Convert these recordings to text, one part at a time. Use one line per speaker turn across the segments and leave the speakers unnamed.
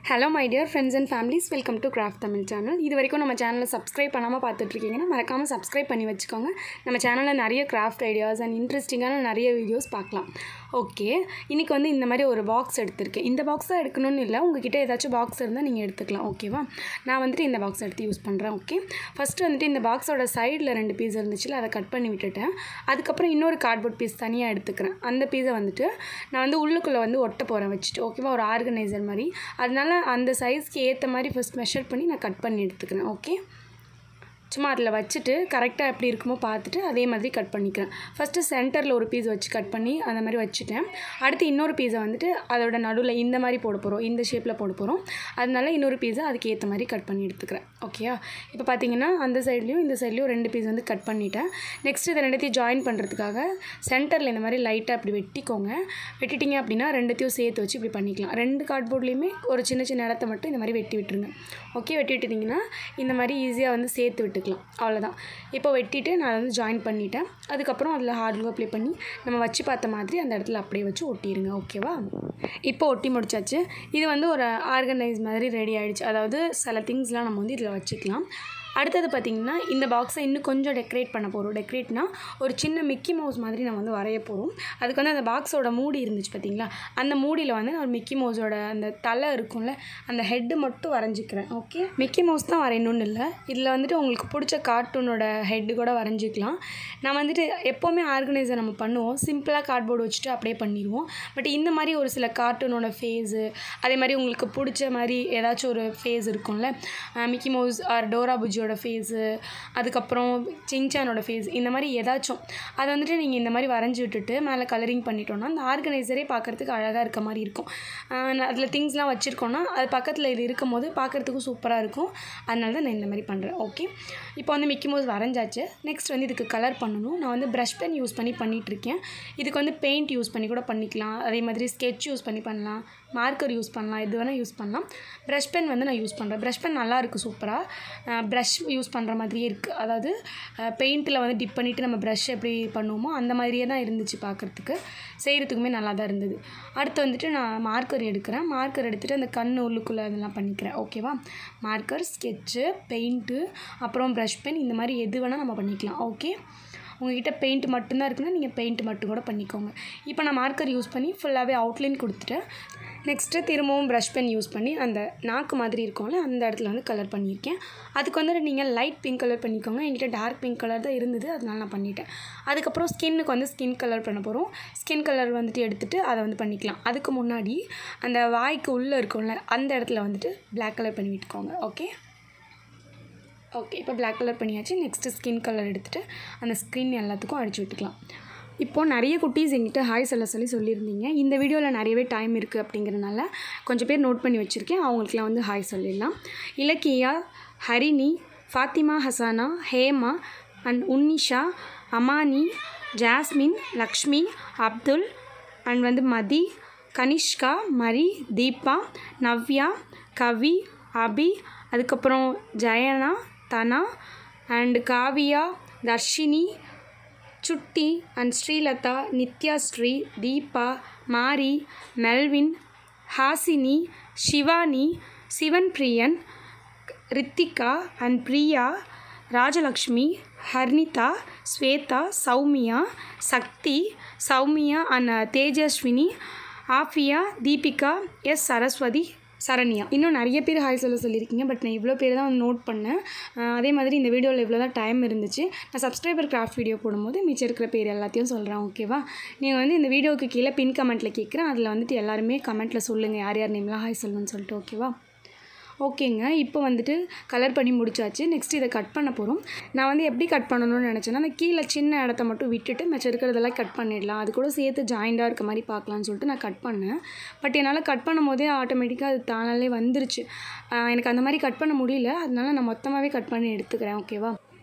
Hello my dear friends and families, welcome to Craft Tamil channel. இது வரைக்கும் நம்ம சேனலை சப்ஸ்கிரைப் பண்ணாமல் பார்த்துட்டு இருக்கீங்கன்னா மறக்காமல் சப்ஸ்கிரைப் பண்ணி வச்சுக்கோங்க. நம்ம சேனலில் நிறைய கிராஃப்ட் ஐடியாஸ் அண்ட் இன்ட்ரெஸ்டிங்கான நிறைய வீடியோஸ் பார்க்கலாம். ஓகே, இன்றைக்கி வந்து இந்த மாதிரி ஒரு பாக்ஸ் எடுத்திருக்கேன். இந்த பாக்ஸ் தான் எடுக்கணும்னு இல்லை, உங்ககிட்ட ஏதாச்சும் பாக்ஸ் இருந்தால் நீங்கள் எடுத்துக்கலாம். ஓகேவா, நான் வந்துட்டு இந்த பாக்ஸ் எடுத்து யூஸ் பண்ணுறேன். ஓகே, ஃபஸ்ட்டு வந்துட்டு இந்த பாக்ஸோட சைடில் 2 பீஸ் இருந்துச்சுல, அதை கட் பண்ணி விட்டுட்டேன். அதுக்கப்புறம் இன்னொரு கார்ட்போர்ட் பீஸ் தனியாக எடுத்துக்கிறேன். அந்த பீஸை வந்துட்டு நான் வந்து உள்ளுக்குள்ளே வந்து ஒட்ட போகிறேன் வச்சுட்டு. ஓகேவா, ஒரு ஆர்கனைசர் மாதிரி. அதனால அந்த சைஸ்க்கு ஏற்ற மாதிரி ஃபஸ்ட் மெஷர் பண்ணி நான் கட் பண்ணி எடுத்துக்கிறேன். ஓகே, சும்மா அதில் வச்சுட்டு கரெக்டாக எப்படி இருக்குமோ பார்த்துட்டு அதே மாதிரி கட் பண்ணிக்கிறேன். ஃபஸ்ட்டு சென்டரில் ஒரு பீஸ் வச்சு கட் பண்ணி அந்த மாதிரி வச்சுட்டேன். அடுத்து இன்னொரு பீஸை வந்துட்டு அதோட நடுவில் இந்த மாதிரி போட போகிறோம், இந்த ஷேப்பில் போட போகிறோம். அதனால இன்னொரு பீஸை அதுக்கு ஏற்ற மாதிரி கட் பண்ணி எடுத்துக்கிறேன். ஓகேயா, இப்போ பார்த்தீங்கன்னா அந்த சைட்லேயும் இந்த சைட்லேயும் 2 பீஸ் வந்து கட் பண்ணிட்டேன். நெக்ஸ்ட்டு இதை ரெண்டுத்தையும் ஜாயின் பண்ணுறதுக்காக சென்டரில் இந்த மாதிரி லைட்டாக அப்படி வெட்டிக்கோங்க. வெட்டிட்டிங்க அப்படின்னா ரெண்டுத்தையும் சேர்த்து வச்சு இப்படி பண்ணிக்கலாம். 2 கார்ட்போர்ட்லேயுமே ஒரு சின்ன சின்ன இடத்த மட்டும் இந்த மாதிரி வெட்டி விட்டுருங்க. ஓகே, வெட்டி விட்டுட்டிங்கன்னா இந்த மாதிரி ஈஸியாக வந்து சேர்த்து விட்டு அவ்வளோதான். இப்போ வெட்டிட்டு நான் வந்து ஜாயின் பண்ணிட்டேன். அதுக்கப்புறம் அதில் ஹார்ட் க்ளூ அப்ளை பண்ணி நம்ம வச்சு பார்த்த மாதிரி அந்த இடத்துல அப்படியே வச்சு ஒட்டிடுங்க. ஓகேவா, இப்போ ஒட்டி முடிச்சாச்சு. இது வந்து ஒரு ஆர்கனைஸ் மாதிரி ரெடி ஆகிடுச்சு. அதாவது சில திங்ஸ்லாம் நம்ம வந்து இதில் வச்சுக்கலாம். அடுத்தது பார்த்திங்கன்னா இந்த பாக்ஸை இன்னும் கொஞ்சம் டெக்கரேட் பண்ண போகிறோம். டெக்கரேட்னா ஒரு சின்ன மிக்கி மவுஸ் மாதிரி நம்ம வந்து வரைய போகிறோம். அதுக்கு வந்து அந்த பாக்ஸோட மூடி இருந்துச்சு பார்த்திங்களா, அந்த மூடியில் வந்து நான் ஒரு மிக்கி மவுஸோட அந்த தலை இருக்கும்ல, அந்த ஹெட்டு மட்டும் வரைஞ்சிக்கிறேன். ஓகே, மிக்கி மவுஸ் தான் வரையணும்னு இல்லை, இதில் வந்துட்டு உங்களுக்கு பிடிச்ச கார்ட்டூனோட ஹெட்டு கூட வரைஞ்சிக்கலாம். நான் வந்துட்டு எப்போவுமே ஆர்கனைசர் நம்ம பண்ணுவோம், சிம்பிளாக கார்ட்போர்டு வச்சுட்டு அப்படியே பண்ணிடுவோம். பட் இந்த மாதிரி ஒரு சில கார்ட்டூனோட ஃபேஸு, அதே மாதிரி உங்களுக்கு பிடிச்ச மாதிரி ஏதாச்சும் ஒரு ஃபேஸ் இருக்கும்ல, Mickey Mouse or Dora Bujji face, அதுக்கப்புறம் சின்சானோட ஃபேஸ், இந்த மாதிரி ஏதாச்சும் அதை வந்துட்டு நீங்கள் இந்த மாதிரி வரைஞ்சி விட்டுட்டு மேலே கலரிங் பண்ணிட்டோன்னா அந்த ஆர்கனைசரே பார்க்குறதுக்கு அழகாக இருக்க மாதிரி இருக்கும். அதில் திங்ஸ்லாம் வச்சுருக்கோன்னா அது பக்கத்தில் இது இருக்கும் போது பார்க்குறதுக்கும் சூப்பராக இருக்கும். அதனால தான் நான் இந்த மாதிரி பண்ணுறேன். ஓகே, இப்போ வந்து மிக்கி மவுஸ் வரைஞ்சாச்சு. நெக்ஸ்ட் வந்து இதுக்கு கலர் பண்ணணும். நான் வந்து ப்ரஷ் பென் யூஸ் பண்ணிகிட்ருக்கேன். இதுக்கு வந்து பெயிண்ட் யூஸ் பண்ணி கூட பண்ணிக்கலாம். அதே மாதிரி ஸ்கெட்ச் யூஸ் பண்ணலாம், மார்க்கர் யூஸ் பண்ணலாம், எது வேணால் யூஸ் பண்ணலாம். ப்ரஷ் பென் வந்து நான் யூஸ் பண்ணுறேன். ப்ரஷ் பென் நல்லாயிருக்கு, சூப்பராக ப்ரஷ் யூஸ் பண்ணுற மாதிரியே இருக்குது. அதாவது பெயிண்டில் வந்து டிப் பண்ணிவிட்டு நம்ம ப்ரஷ் எப்படி பண்ணுவோமோ அந்த மாதிரியே தான் இருந்துச்சு பார்க்குறதுக்கு. செய்கிறதுக்குமே நல்லா தான் இருந்தது. அடுத்து வந்துட்டு நான் மார்க்கர் எடுக்கிறேன். மார்க்கர் எடுத்துகிட்டு அந்த கண் உள்ளுக்குள்ளே அதெல்லாம் பண்ணிக்கிறேன். ஓகேவா, மார்க்கர், ஸ்கெட்சு, பெயிண்ட்டு, அப்புறம் ப்ரஷ் பென், இந்த மாதிரி எது வேணால் நம்ம பண்ணிக்கலாம். ஓகே, உங்கள்கிட்ட பெயிண்ட் மட்டும்தான் இருக்குன்னா நீங்கள் பெயிண்ட் மட்டும் கூட பண்ணிக்கோங்க. இப்போ நான் மார்க்கர் யூஸ் பண்ணி ஃபுல்லாகவே அவுட்லைன் கொடுத்துட்டேன். நெக்ஸ்ட்டு திரும்பவும் ப்ரஷ் பென் யூஸ் பண்ணி அந்த நாக்கு மாதிரி இருக்கும்ல அந்த இடத்துல வந்து கலர் பண்ணியிருக்கேன். அதுக்கு வந்துட்டு நீங்கள் லைட் பிங்க் கலர் பண்ணிக்கோங்க. என்கிட்ட டார்க் பிங்க் கலர் தான் இருந்தது, அதனால நான் பண்ணிட்டேன். அதுக்கப்புறம் ஸ்கின்னுக்கு வந்து ஸ்கின் கலர் பண்ண போகிறோம். ஸ்கின் கலர் வந்துட்டு எடுத்துகிட்டு அதை வந்து பண்ணிக்கலாம். அதுக்கு முன்னாடி அந்த வாய்க்கு உள்ளே இருக்கும்ல அந்த இடத்துல வந்துட்டு பிளாக் கலர் பண்ணி விட்டுக்கோங்க. ஓகே, இப்போ பிளாக் கலர் பண்ணியாச்சு. நெக்ஸ்ட்டு ஸ்கின் கலர் எடுத்துகிட்டு அந்த ஸ்கின் எல்லாத்துக்கும் அடிச்சு விட்டுக்கலாம். இப்போது நிறைய குட்டீஸ் எங்கிட்ட ஹாய் சொல்லியிருந்தீங்க. இந்த வீடியோவில் நிறையவே டைம் இருக்குது அப்படிங்கிறனால கொஞ்சம் பேர் நோட் பண்ணி வச்சுருக்கேன். அவங்களுக்குலாம் வந்து ஹாய் சொல்லிடலாம். Ilakkiya, Harini, Fathima, Hasana, Hema and Unnisha, Amani, Jasmine, Lakshmi, Abdul and வந்து மதி, கனிஷ்கா, மரி, தீபா, நவ்யா, கவி, அபி, அதுக்கப்புறம் Jayana, Dhana and Kaviya, Dharshini, Chutti and Srilatha, Nithya Sri, Deepa, Mari, Melvin, Hasini, Shivani, Sivan Priyan, Rithika and Priya, Rajalakshmi, Harnitha, Swetha, Sowmya, Sakthi, Sowmya and Tejaswini, Afiya, Deepika, S Saraswathi, Saranya. இன்னும் நிறைய பேர் ஹாய் சொல்லியிருக்கீங்க. பட் நான் இவ்வளோ பேர் தான் வந்து நோட் பண்ணேன். அதே மாதிரி இந்த வீடியோவில் இவ்வளோ தான் டைம் இருந்துச்சு. நான் சப்ஸ்கிரைபர் கிராஃப்ட் வீடியோ போடும்போது மிச்சம் இருக்கிற பேர் எல்லாத்தையும் சொல்கிறேன். ஓகேவா, நீங்கள் வந்து இந்த வீடியோவுக்கு கீழே பின் கமெண்ட்டில் கேட்குறேன். அதில் வந்துட்டு எல்லாருமே கமெண்ட்டில் சொல்லுங்கள் யார் யார் நேம்லாம் ஹாய் சொல்லுன்னு சொல்லிட்டு. ஓகேவா, ஓகேங்க, இப்போ வந்துட்டு கலர் பண்ணி முடிச்சாச்சு. நெக்ஸ்ட் இதை கட் பண்ண போகிறோம். நான் வந்து எப்படி கட் பண்ணணும்னு நினச்சேன்னா அந்த கீழே சின்ன இடத்த மட்டும் விட்டுட்டு மிச்சம் இருக்கிறதெல்லாம் கட் பண்ணிடலாம், அது கூட சேர்த்து ஜாயிண்டாக இருக்க மாதிரி பார்க்கலான்னு சொல்லிட்டு நான் கட் பண்ணேன். பட் என்னால் கட் பண்ணும் போதே ஆட்டோமேட்டிக்காக அது தானாலே வந்துருச்சு. எனக்கு அந்த மாதிரி கட் பண்ண முடியல, அதனால நான் மொத்தமாகவே கட் பண்ணி எடுத்துக்கிறேன். ஓகேவா,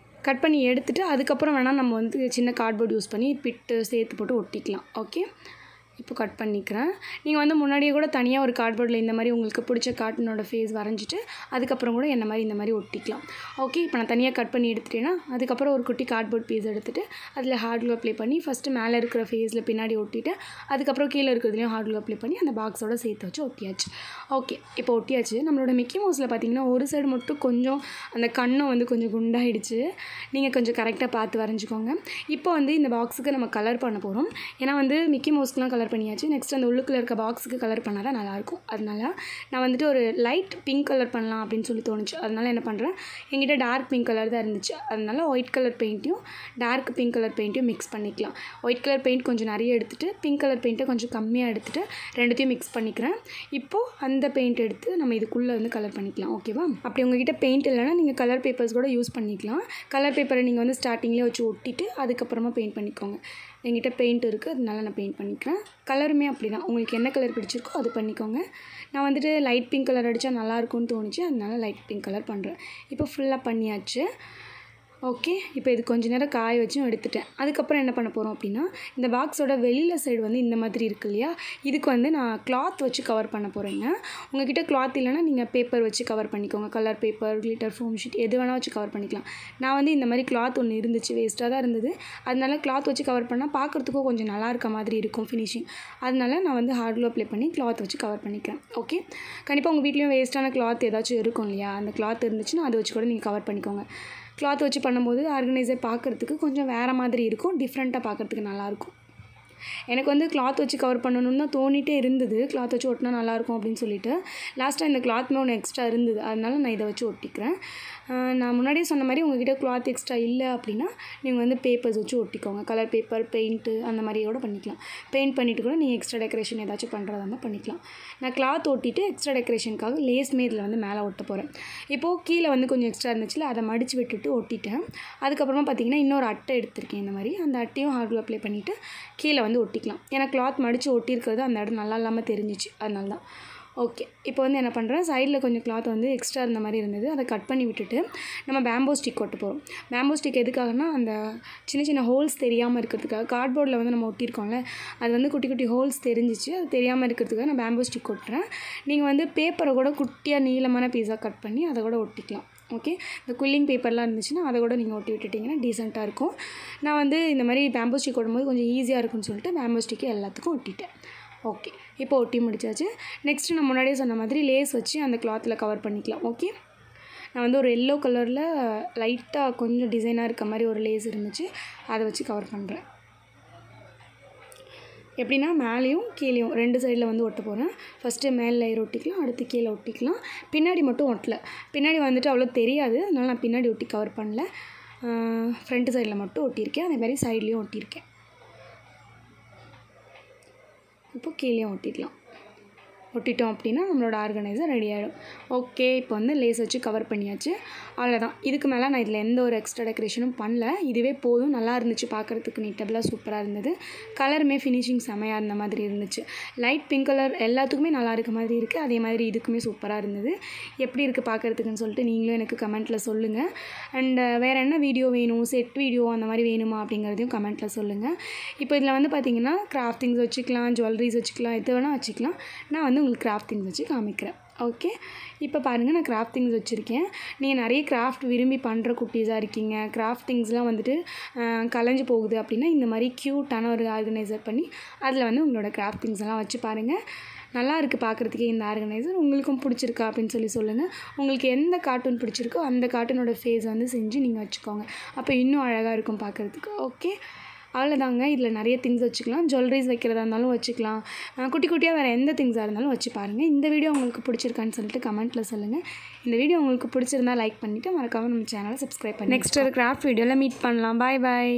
கட் பண்ணி எடுத்துகிட்டு அதுக்கப்புறம் வேணால் நம்ம வந்து சின்ன கார்ட்போர்ட் யூஸ் பண்ணி பிட்டு சேர்த்து போட்டு ஒட்டிக்கலாம். ஓகே, இப்போ கட் பண்ணிக்கிறேன். நீங்கள் வந்து முன்னாடியே கூட தனியாக ஒரு கார்ட்போர்டில் இந்த மாதிரி உங்களுக்கு பிடிச்ச கார்ட்டூனோட ஃபேஸ் வரைஞ்சிட்டு அதுக்கப்புறம் கூட என்ன மாதிரி இந்த மாதிரி ஒட்டிக்கலாம். ஓகே, இப்போ நான் தனியாக கட் பண்ணி எடுத்துட்டேன்னா அதுக்கப்புறம் ஒரு குட்டி கார்ட்போர்ட் பீஸ் எடுத்துகிட்டு அதில் ஹார்ட் க்ளூ அப்ளை பண்ணி ஃபஸ்ட்டு மேலே இருக்கிற ஃபேஸில் பின்னாடி ஒட்டிட்டு அதுக்கப்புறம் கீழே இருக்கிறதுலையும் ஹார்ட் க்ளூ அப்ளை பண்ணி அந்த பாக்ஸோட சேர்த்து வச்சு ஒட்டியாச்சு. ஓகே, இப்போ ஒட்டியாச்சு. நம்மளோட மிக்கி மவுஸில் பார்த்தீங்கன்னா ஒரு சைடு மட்டும் கொஞ்சம் அந்த கண்ணும் வந்து கொஞ்சம் குண்டாகிடுச்சு. நீங்கள் கொஞ்சம் கரெக்டாக பார்த்து வரைஞ்சிக்கோங்க. இப்போ வந்து இந்த பாக்ஸுக்கு நம்ம கலர் பண்ண போகிறோம். ஏன்னா வந்து மிக்கி மவுஸ்க்குலாம் கலர் பண்ணியாச்சு. நெக்ஸ்ட் அந்த உள்ளுக்குள்ளே இருக்க பாக்ஸுக்கு கலர் பண்ணால் தான் நல்லாயிருக்கும். அதனால நான் வந்துட்டு ஒரு லைட் பிங்க் கலர் பண்ணலாம் அப்படின்னு சொல்லி தோணுச்சு. அதனால் என்ன பண்ணுறேன், என்கிட்ட டார்க் பிங்க் கலர் தான் இருந்துச்சு. அதனால ஒயிட் கலர் பெயிண்ட்டையும் டார்க் பிங்க் கலர் பெயிண்ட்டையும் மிக்ஸ் பண்ணிக்கலாம். ஒயிட் கலர் பெயிண்ட் கொஞ்சம் நிறைய எடுத்துகிட்டு பிங்க் கலர் பெயிண்ட்டை கொஞ்சம் கம்மியாக எடுத்துகிட்டு ரெண்டுத்தையும் மிக்ஸ் பண்ணிக்கிறேன். இப்போது அந்த பெயிண்ட் எடுத்து நம்ம இதுக்குள்ளே வந்து கலர் பண்ணிக்கலாம். ஓகேவா? அப்படி உங்ககிட்ட பெயிண்ட் இல்லைன்னா நீங்கள் கலர் பேப்பர்ஸ் கூட யூஸ் பண்ணிக்கலாம். கலர் பேப்பரை நீங்கள் வந்து ஸ்டார்டிங்லேயே வச்சு ஒட்டிட்டு அதுக்கப்புறமா பெயிண்ட் பண்ணிக்கோங்க. என்கிட்ட பெயிண்ட் இருக்குது, அதனால நான் பெயிண்ட் பண்ணிக்கிறேன். கலருமே அப்படி தான், உங்களுக்கு என்ன கலர் பிடிச்சிருக்கோ அது பண்ணிக்கோங்க. நான் வந்துட்டு லைட் பிங்க் கலர் அடித்தா நல்லாயிருக்கும்னு தோணுச்சு, அதனால லைட் பிங்க் கலர் பண்ணுறேன். இப்போ ஃபுல்லாக பண்ணியாச்சு. ஓகே, இப்போ இது கொஞ்சம் நேரம் காய வச்சும் எடுத்துட்டேன். அதுக்கப்புறம் என்ன பண்ண போகிறோம் அப்படின்னா, இந்த பாக்ஸோட வெளியில் சைடு வந்து இந்த மாதிரி இருக்கு இல்லையா, இதுக்கு வந்து நான் கிளாத் வச்சு கவர் பண்ண போகிறேங்க. உங்கள்கிட்ட கிளாத் இல்லைன்னா நீங்கள் பேப்பர் வச்சு கவர் பண்ணிக்கோங்க. Colour paper, glitter foam sheet எது வேணால் வச்சு கவர் பண்ணிக்கலாம். நான் வந்து இந்த மாதிரி கிளாத் ஒன்று இருந்துச்சு, வேஸ்ட்டாக தான் இருந்தது. அதனால கிளாத் வச்சு கவர் பண்ணால் பார்க்குறதுக்கும் கொஞ்சம் நல்லா இருக்க மாதிரி இருக்கும் ஃபினிஷிங். அதனால நான் வந்து ஹார்ட் க்ளூ அப்ளை பண்ணி கிளாத் வச்சு கவர் பண்ணிக்கிறேன். ஓகே, கண்டிப்பாக உங்கள் வீட்லேயும் வேஸ்ட்டான கிளாத் ஏதாச்சும் இருக்கும் இல்லையா, அந்த கிளாத் இருந்துச்சுன்னா அதை வச்சு கூட நீங்கள் கவர் பண்ணிக்கோங்க. கிளாத் வச்சு பண்ணும்போது ஆர்கனைசர் பார்க்குறதுக்கு கொஞ்சம் வேறு மாதிரி இருக்கும், டிஃப்ரெண்ட்டாக பார்க்குறதுக்கு நல்லாயிருக்கும். எனக்கு வந்து கிளாத் வச்சு கவர் பண்ணணும்னு தான் தோணிகிட்டே இருந்தது. கிளாத் வச்சு ஒட்டினா நல்லாயிருக்கும் அப்படின்னு சொல்லிட்டு லாஸ்ட்டாக இந்த கிளாத்மே ஒன்று எக்ஸ்ட்ரா இருந்தது, அதனால நான் இதை வச்சு ஒட்டிக்கிறேன். நான் முன்னாடியே சொன்ன மாதிரி உங்கள்கிட்ட கிளாத் எக்ஸ்ட்ரா இல்லை அப்படின்னா நீங்கள் வந்து பேப்பர்ஸ் வச்சு ஒட்டிக்கோங்க. கலர் பேப்பர், பெயிண்ட்டு அந்த மாதிரி கூட பண்ணிக்கலாம். பெயிண்ட் பண்ணிவிட்டு கூட நீங்கள் எக்ஸ்ட்ரா டெக்கரேஷன் ஏதாச்சும் பண்ணுறதா இருந்தால் பண்ணிக்கலாம். நான் கிளாத் ஒட்டிட்டு எக்ஸ்ட்ரா டெக்கரேஷனுக்காக லேஸ்மே இதில் வந்து மேலே ஒட்ட போகிறேன். இப்போது கீழே வந்து கொஞ்சம் எக்ஸ்ட்ரா இருந்துச்சுல, அதை மடித்து விட்டுட்டு ஒட்டிட்டேன். அதுக்கப்புறமா பார்த்திங்கன்னா இன்னொரு அட்டை எடுத்திருக்கேன். இந்த மாதிரி அந்த அட்டையும் ஹார்ட் க்ளூ அப்ளை பண்ணிவிட்டு கீழே வந்து ஒட்டிக்கலாம். ஏன்னா கிளாத் மடித்து ஒட்டியிருக்கிறது அந்த இடம் நல்லா இல்லாமல் தெரிஞ்சிச்சு, அதனால தான். ஓகே, இப்போ வந்து என்ன பண்ணுறேன், சைடில் கொஞ்சம் கிளாத் வந்து எக்ஸ்ட்ரா இருந்த மாதிரி இருந்தது, அதை கட் பண்ணி விட்டுட்டு நம்ம பேம்போ ஸ்டிக் ஒட்ட போகிறோம். பேம்போ ஸ்டிக் எதுக்காகனா அந்த சின்ன சின்ன ஹோல்ஸ் தெரியாமல் இருக்கிறதுக்காக. கார்ட்போர்டில் வந்து நம்ம ஒட்டியிருக்கோம்ல, அது வந்து குட்டி குட்டி ஹோல்ஸ் தெரிஞ்சிச்சு, அது தெரியாமல் இருக்கிறதுக்காக நான் பேம்போ ஸ்டிக் ஒட்டுறேன். நீங்கள் வந்து பேப்பரை கூட குட்டியாக நீளமான பீஸாக கட் பண்ணி அதை கூட ஒட்டிக்கலாம். ஓகே, இந்த குல்லிங் பேப்பர்லாம் இருந்துச்சுன்னா அதை கூட நீங்கள் ஒட்டி விட்டுட்டிங்கன்னா டீசெண்டாக இருக்கும். நான் வந்து இந்த மாதிரி பேம்போ ஸ்டிக் ஒட்டும்போது கொஞ்சம் ஈஸியாக இருக்குன்னு சொல்லிட்டு பேம்போ ஸ்டிக்கு எல்லாத்துக்கும் ஒட்டிட்டேன். ஓகே, இப்போ ஒட்டி முடிச்சாச்சு. நெக்ஸ்ட்டு நான் முன்னாடியே சொன்ன மாதிரி லேஸ் வச்சு அந்த கிளாத்தில் கவர் பண்ணிக்கலாம். ஓகே, நான் வந்து ஒரு எல்லோ கலரில் லைட்டாக கொஞ்சம் டிசைனாக இருக்க மாதிரி ஒரு லேஸ் இருந்துச்சு, அதை வச்சு கவர் பண்ணுறேன். எப்படின்னா மேலேயும் கீழேயும் ரெண்டு சைடில் வந்து ஒட்ட போகிறேன். ஃபஸ்ட்டு மேலே லேயர் ஒட்டிக்கலாம், அடுத்து கீழே ஒட்டிக்கலாம். பின்னாடி மட்டும் ஒட்டலை, பின்னாடி வந்துட்டு அவ்வளோ தெரியாது, அதனால் நான் பின்னாடி ஒட்டி கவர் பண்ணல. ஃப்ரண்ட் சைடில் மட்டும் ஒட்டியிருக்கேன், அதே மாதிரி சைட்லேயும் ஒட்டியிருக்கேன். இப்போ கீழே ஒட்டிக்கலாம். ஒட்டிட்டோம் அப்படின்னா நம்மளோட ஆர்கனைசர் ரெடி ஆகிடும். ஓகே, இப்போ வந்து லேஸ் வச்சு கவர் பண்ணியாச்சு, அவ்வளோதான். இதுக்கு மேலே நான் இதில் எந்த ஒரு எக்ஸ்ட்ரா டெக்கரேஷனும் பண்ணல. இதுவே போதும், நல்லா இருந்துச்சு பார்க்குறதுக்கு, நீட்டபிளாக சூப்பராக இருந்தது. கலருமே ஃபினிஷிங் செமையாக இருந்த மாதிரி இருந்துச்சு. லைட் பிங்க் கலர் எல்லாத்துக்குமே நல்லா இருக்க மாதிரி இருக்குது, அதே மாதிரி இதுக்குமே சூப்பராக இருந்தது. எப்படி இருக்குது பார்க்குறதுக்குன்னு சொல்லிட்டு நீங்களும் எனக்கு கமெண்ட்டில் சொல்லுங்கள். அண்ட் வேறு என்ன வீடியோ வேணும், செட் வீடியோ அந்த மாதிரி வேணுமா அப்படிங்கிறதையும் கமெண்ட்டில் சொல்லுங்கள். இப்போ இதில் வந்து பார்த்திங்கன்னா கிராஃப்ட் திங்ஸ் வச்சுக்கலாம், ஜுவல்லரிஸ் வச்சுக்கலாம், எது வேணால் வச்சுக்கலாம். நான் வந்து உங்களுக்கு கிராஃப்ட் திங்ஸ் வச்சு காமிக்கிறேன். ஓகே, இப்போ பாருங்கள், நான் கிராஃப்ட் திங்ஸ் வச்சுருக்கேன். நீங்கள் நிறைய கிராஃப்ட் விரும்பி பண்ணுற குட்டீஸாக இருக்கீங்க, கிராஃப்ட் திங்ஸ்லாம் வந்துட்டு கலைஞ்சு போகுது அப்படின்னா இந்த மாதிரி க்யூட்டான ஒரு ஆர்கனைசர் பண்ணி அதில் வந்து உங்களோட கிராஃப்ட் திங்ஸ் எல்லாம் வச்சு பாருங்கள். நல்லா இருக்குது பார்க்குறதுக்கே இந்த ஆர்கனைசர். உங்களுக்கும் பிடிச்சிருக்கா அப்படின்னு சொல்லி சொல்லுங்கள். உங்களுக்கு எந்த கார்ட்டூன் பிடிச்சிருக்கோ அந்த கார்ட்டூனோட ஃபேஸ் வந்து செஞ்சு நீங்கள் வச்சுக்கோங்க, அப்போ இன்னும் அழகாக இருக்கும் பார்க்குறதுக்கு. ஓகே, அவ்வளோதாங்க. இதில் நிறைய திங்ஸ் வச்சுக்கலாம், ஜுவல்லரிஸ் வைக்கிறதா இருந்தாலும் வச்சுக்கலாம், குட்டி குட்டியாக வேறு எந்த திங்ஸாக இருந்தாலும் வச்சு பாருங்கள். இந்த வீடியோ உங்களுக்கு பிடிச்சிருக்கான்னு சொல்லிட்டு கமெண்ட்டில் சொல்லுங்கள். இந்த வீடியோ உங்களுக்கு பிடிச்சிருந்தா லைக் பண்ணிவிட்டு மறக்காமல் நம்ம சேனலை சப்ஸ்கிரைப் பண்ணி நெக்ஸ்ட் ஒரு கிராஃப்ட் வீடியோவில் மீட் பண்ணலாம். பாய் பாய்.